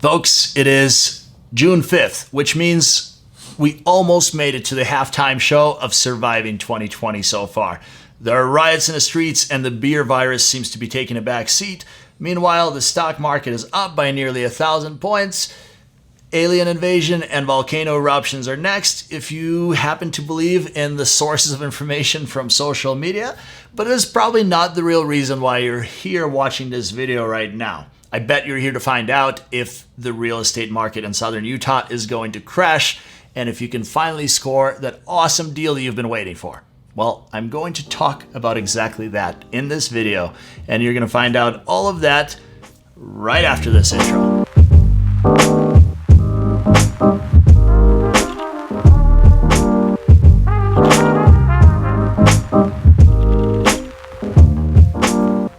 Folks, it is June 5th, which means we almost made it to the halftime show of surviving 2020 so far. There are riots in the streets and the beer virus seems to be taking a back seat. Meanwhile, the stock market is up by nearly 1,000 points. Alien invasion and volcano eruptions are next if you happen to believe in the sources of information from social media, but it is probably not the real reason why you're here watching this video right now. I bet you're here to find out if the real estate market in southern Utah is going to crash and if you can finally score that awesome deal that you've been waiting for. Well, I'm going to talk about exactly that in this video, and you're going to find out all of that right after this intro.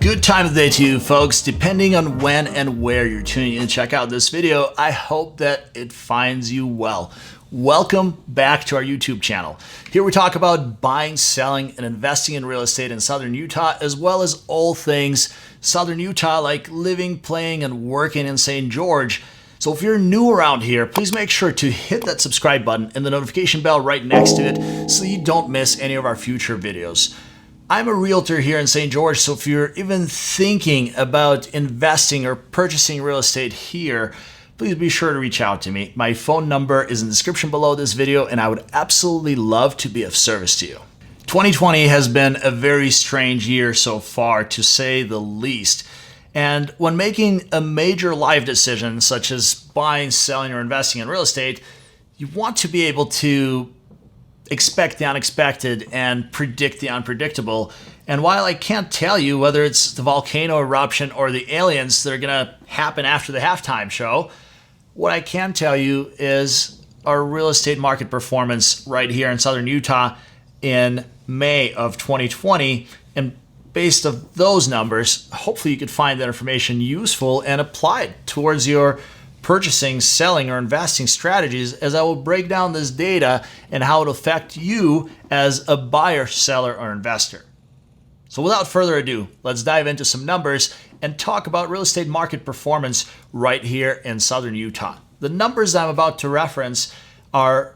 Good time of the day to you folks, depending on when and where you're tuning in to check out this video. I hope that it finds you well. Welcome back to our YouTube channel. Here we talk about buying, selling, and investing in real estate in southern Utah, as well as all things southern Utah, like living, playing, and working in St. George. So if you're new around here, please make sure to hit that subscribe button and the notification bell right next to it so you don't miss any of our future videos. I'm a realtor here in St. George, so if you're even thinking about investing or purchasing real estate here, please be sure to reach out to me. My phone number is in the description below this video, and I would absolutely love to be of service to you. 2020 has been a very strange year so far, to say the least. And when making a major life decision, such as buying, selling, or investing in real estate, you want to be able to expect the unexpected and predict the unpredictable. And while I can't tell you whether it's the volcano eruption or the aliens that are going to happen after the halftime show, what I can tell you is our real estate market performance right here in southern Utah in May of 2020. And based on those numbers, hopefully you could find that information useful and apply it towards your purchasing, selling, or investing strategies, as I will break down this data and how it will affect you as a buyer, seller, or investor. So without further ado, let's dive into some numbers and talk about real estate market performance right here in southern Utah. The numbers I'm about to reference are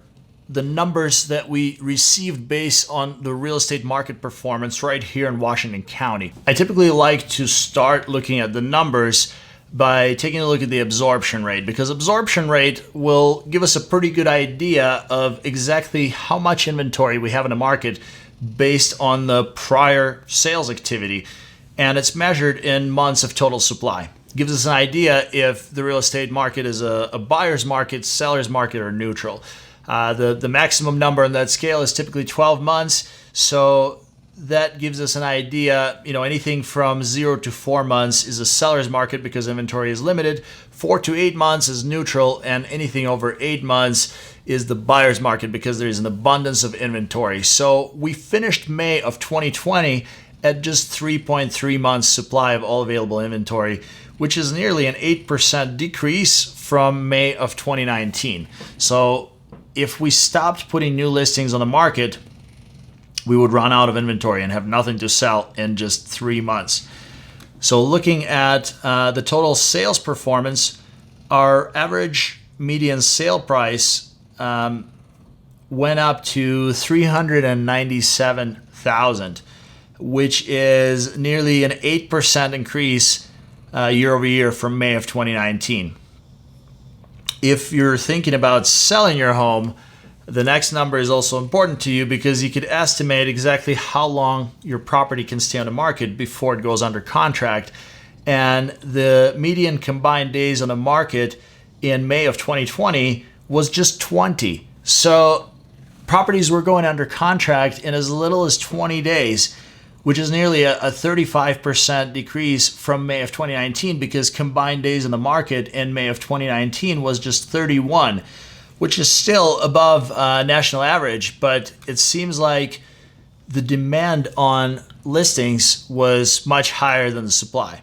the numbers that we received based on the real estate market performance right here in Washington County. I typically like to start looking at the numbers by taking a look at the absorption rate, because absorption rate will give us a pretty good idea of exactly how much inventory we have in the market based on the prior sales activity, and it's measured in months of total supply. It gives us an idea if the real estate market is a buyer's market, seller's market, or neutral. The maximum number on that scale is typically 12 months, so that gives us an idea. Anything from 0 to 4 months is a seller's market because inventory is limited, 4 to 8 months is neutral, and anything over 8 months is the buyer's market because there is an abundance of inventory. So we finished May of 2020 at just 3.3 months supply of all available inventory, which is nearly an 8% decrease from May of 2019. So if we stopped putting new listings on the market, we would run out of inventory and have nothing to sell in just 3 months. So looking at the total sales performance, our average median sale price went up to $397,000, which is nearly an 8% increase year over year from May of 2019. If you're thinking about selling your home, the next number is also important to you because you could estimate exactly how long your property can stay on the market before it goes under contract. And the median combined days on the market in May of 2020 was just 20. So properties were going under contract in as little as 20 days, which is nearly a 35% decrease from May of 2019, because combined days in the market in May of 2019 was just 31. Which is still above national average, but it seems like the demand on listings was much higher than the supply.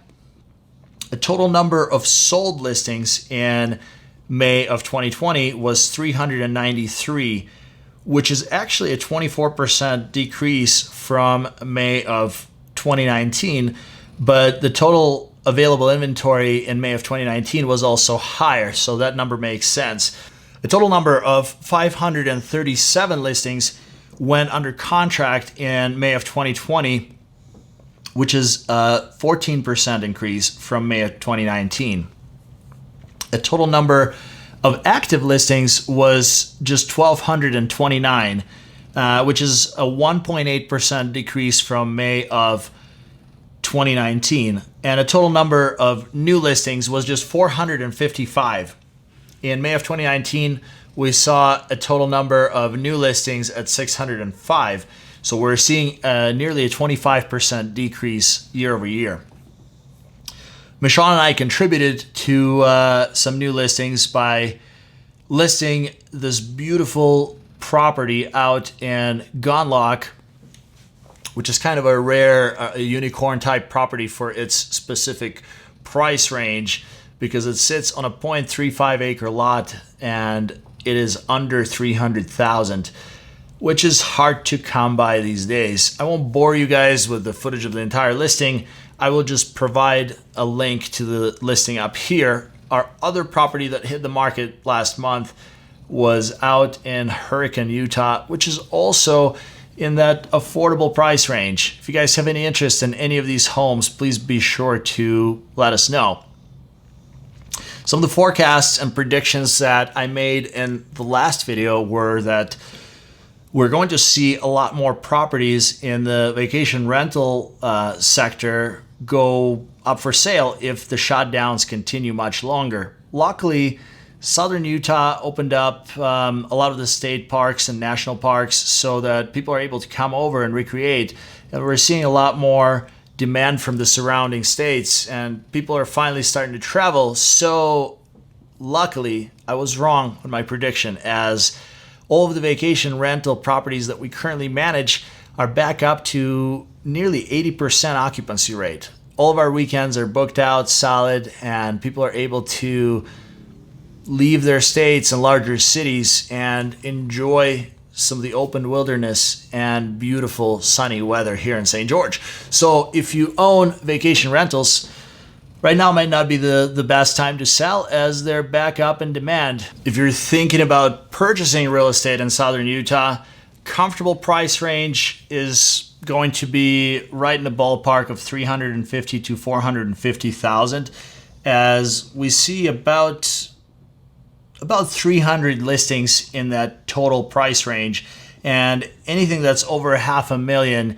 The total number of sold listings in May of 2020 was 393, which is actually a 24% decrease from May of 2019, but the total available inventory in May of 2019 was also higher, so that number makes sense. A total number of 537 listings went under contract in May of 2020, which is a 14% increase from May of 2019. The total number of active listings was just 1,229, which is a 1.8% decrease from May of 2019. And a total number of new listings was just 455. In May of 2019, we saw a total number of new listings at 605. So we're seeing nearly a 25% decrease year over year. Michon and I contributed to some new listings by listing this beautiful property out in Gunlock, which is kind of a rare unicorn type property for its specific price range because it sits on a 0.35 acre lot and it is under $300,000, which is hard to come by these days. I won't bore you guys with the footage of the entire listing. I will just provide a link to the listing up here. Our other property that hit the market last month was out in Hurricane, Utah, which is also in that affordable price range. If you guys have any interest in any of these homes, please be sure to let us know. Some of the forecasts and predictions that I made in the last video were that we're going to see a lot more properties in the vacation rental sector go up for sale if the shutdowns continue much longer. Luckily, Southern Utah opened up a lot of the state parks and national parks so that people are able to come over and recreate. And we're seeing a lot more demand from the surrounding states, and people are finally starting to travel. So luckily, I was wrong on my prediction, as all of the vacation rental properties that we currently manage are back up to nearly 80% occupancy rate. All of our weekends are booked out solid, and people are able to leave their states and larger cities and enjoy some of the open wilderness and beautiful sunny weather here in St. George. So if you own vacation rentals, right now might not be the best time to sell, as they're back up in demand. If you're thinking about purchasing real estate in Southern Utah, comfortable price range is going to be right in the ballpark of $350,000 to $450,000, as we see about 300 listings in that total price range, and anything that's over $500,000,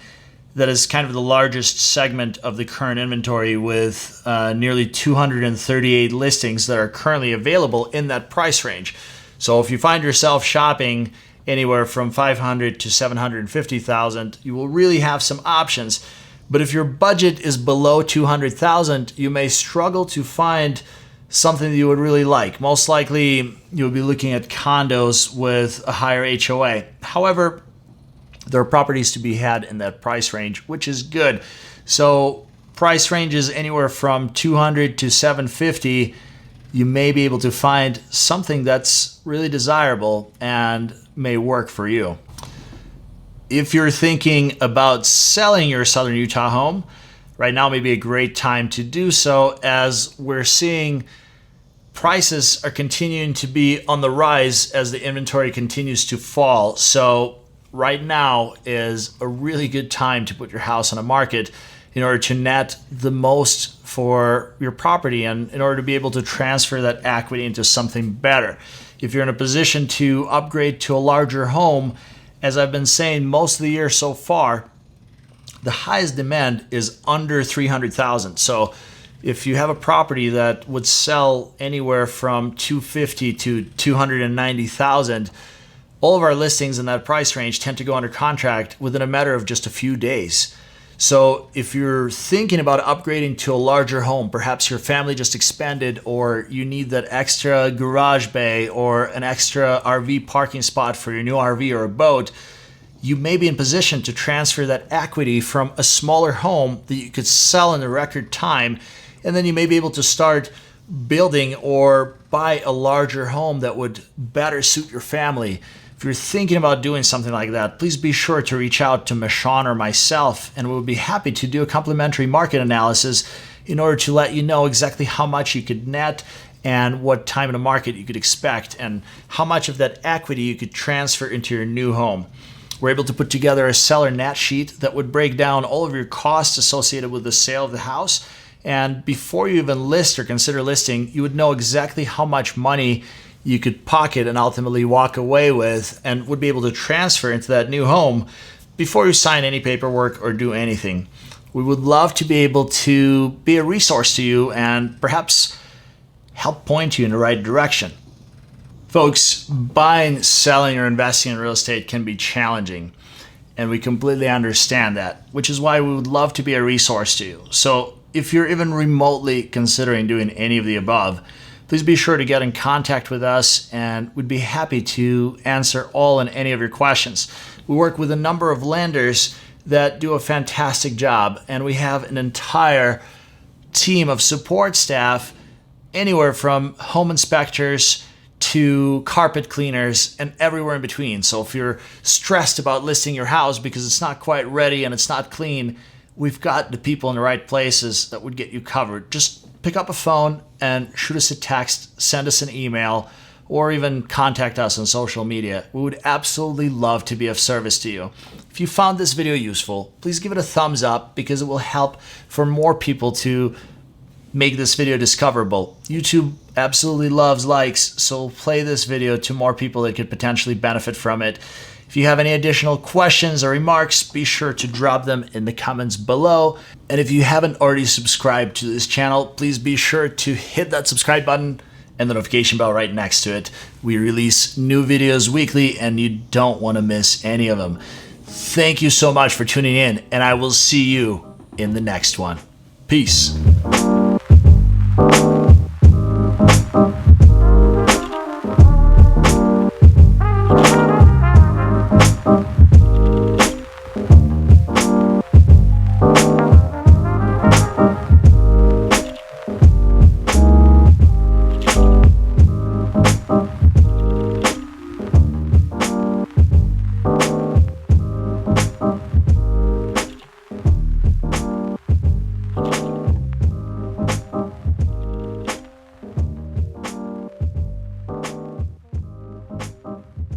that is kind of the largest segment of the current inventory, with nearly 238 listings that are currently available in that price range. So if you find yourself shopping anywhere from $500,000 to $750,000, you will really have some options. But if your budget is below $200,000, you may struggle to find something that you would really like. Most likely, you'll be looking at condos with a higher HOA. However, there are properties to be had in that price range, which is good. So price ranges anywhere from $200,000 to $750,000, you may be able to find something that's really desirable and may work for you. If you're thinking about selling your Southern Utah home, right now may be a great time to do so, as we're seeing prices are continuing to be on the rise as the inventory continues to fall. So right now is a really good time to put your house on the market in order to net the most for your property and in order to be able to transfer that equity into something better. If you're in a position to upgrade to a larger home, as I've been saying most of the year so far, the highest demand is under $300,000. So if you have a property that would sell anywhere from $250,000 to $290,000, all of our listings in that price range tend to go under contract within a matter of just a few days. So if you're thinking about upgrading to a larger home, perhaps your family just expanded, or you need that extra garage bay or an extra RV parking spot for your new RV or a boat, you may be in position to transfer that equity from a smaller home that you could sell in a record time, and then you may be able to start building or buy a larger home that would better suit your family. If you're thinking about doing something like that, please be sure to reach out to Michon or myself, and we'll be happy to do a complimentary market analysis in order to let you know exactly how much you could net and what time in the market you could expect and how much of that equity you could transfer into your new home. We're able to put together a seller net sheet that would break down all of your costs associated with the sale of the house. And before you even list or consider listing, you would know exactly how much money you could pocket and ultimately walk away with and would be able to transfer into that new home before you sign any paperwork or do anything. We would love to be able to be a resource to you and perhaps help point you in the right direction. Folks, buying, selling, or investing in real estate can be challenging, and we completely understand that, which is why we would love to be a resource to you. So if you're even remotely considering doing any of the above, please be sure to get in contact with us, and we'd be happy to answer all and any of your questions. We work with a number of lenders that do a fantastic job, and we have an entire team of support staff, anywhere from home inspectors to carpet cleaners and everywhere in between. So if you're stressed about listing your house because it's not quite ready and it's not clean, we've got the people in the right places that would get you covered. Just pick up a phone and shoot us a text, send us an email, or even contact us on social media. We would absolutely love to be of service to you. If you found this video useful, please give it a thumbs up because it will help for more people to make this video discoverable. YouTube absolutely loves likes, so play this video to more people that could potentially benefit from it. If you have any additional questions or remarks, be sure to drop them in the comments below. And if you haven't already subscribed to this channel, please be sure to hit that subscribe button and the notification bell right next to it. We release new videos weekly and you don't want to miss any of them. Thank you so much for tuning in, and I will see you in the next one. Peace.